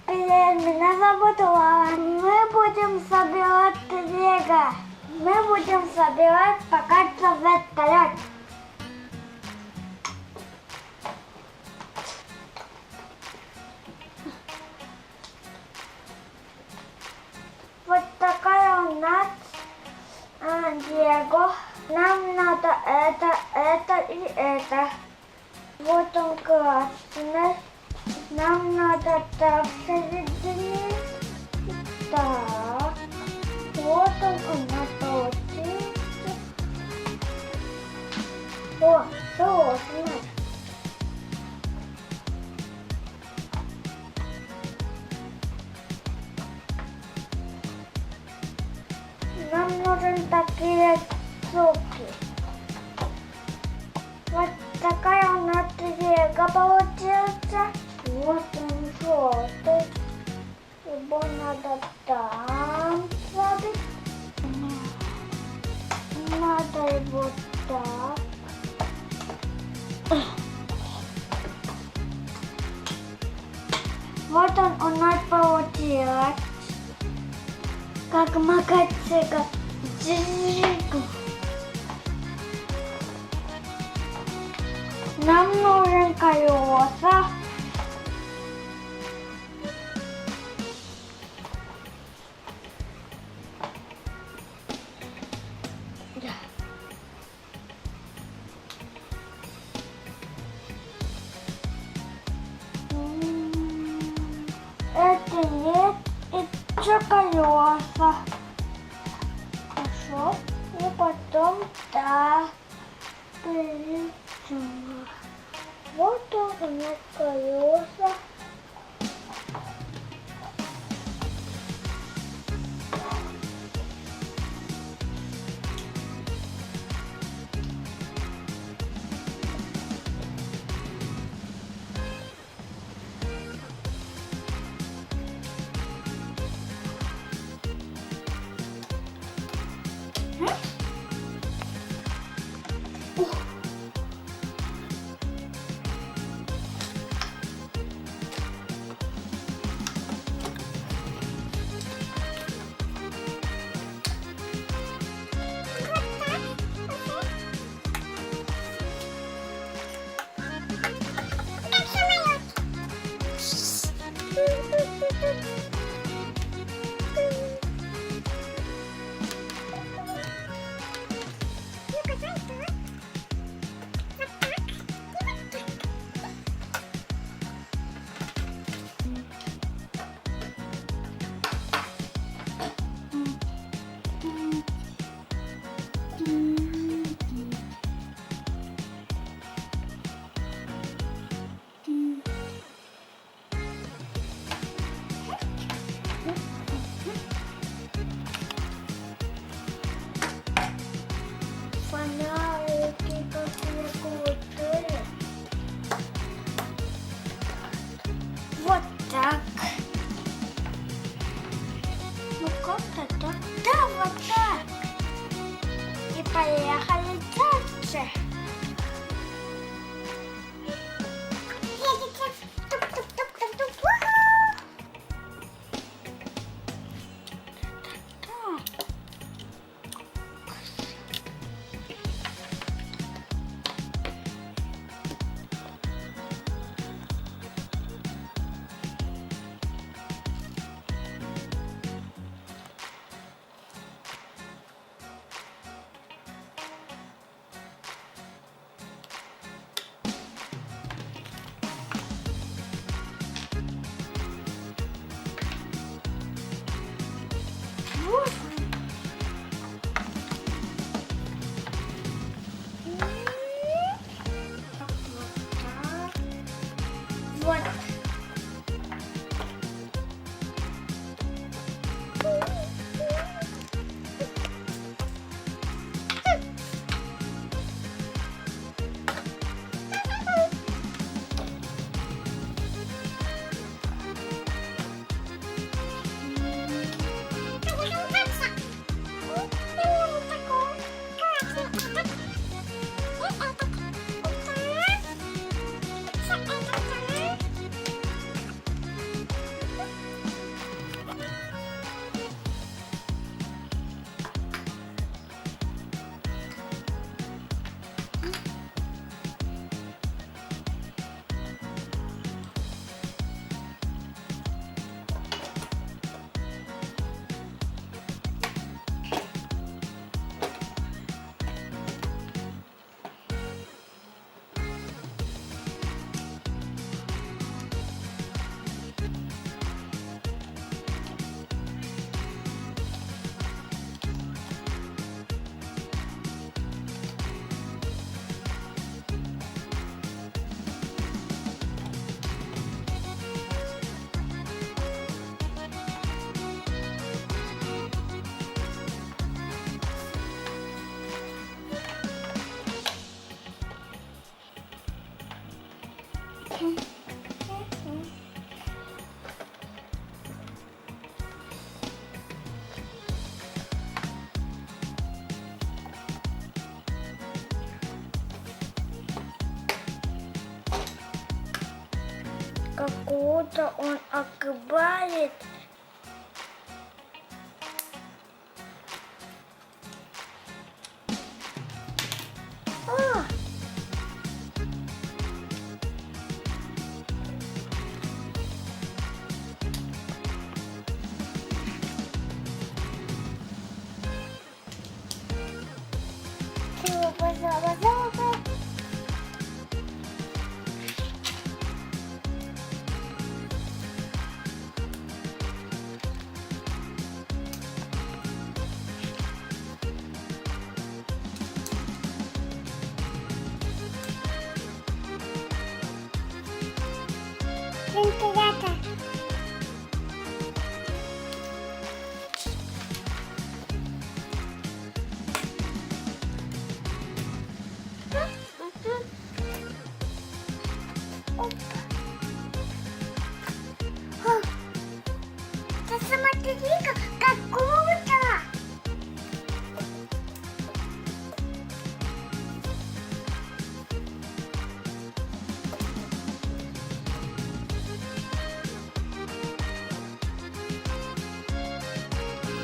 Привет, меня зовут Лара. Мы будем собирать лего. Мы будем собирать пока вертолет. Вот такая у нас лего. Нам надо это и это. Вот он красный. Нам надо так соединить. Так. Вот он у нас получился. О, сложно. Нам нужны такие штуки. Вот такая у нас лего получился. Вот он желтый. Его надо там ставить. Надо его так. Вот он у нас получился. Как мотоцикл. Нам нужен колеса. Это есть и еще колеса. Хорошо. И потом так. Вот он у нас колеса. Фонарики какие крутые. Вот так. Ну как-то так. Да, вот так. И поехали дальше. Едете. Тук-тук-тук-тук-тук. Какого-то он огибает. О! Чего, пожалуйста? Вентилятор. Ты смотри-ка, как круто!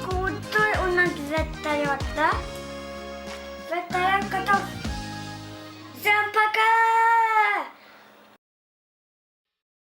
Крутой у нас вертолет, да?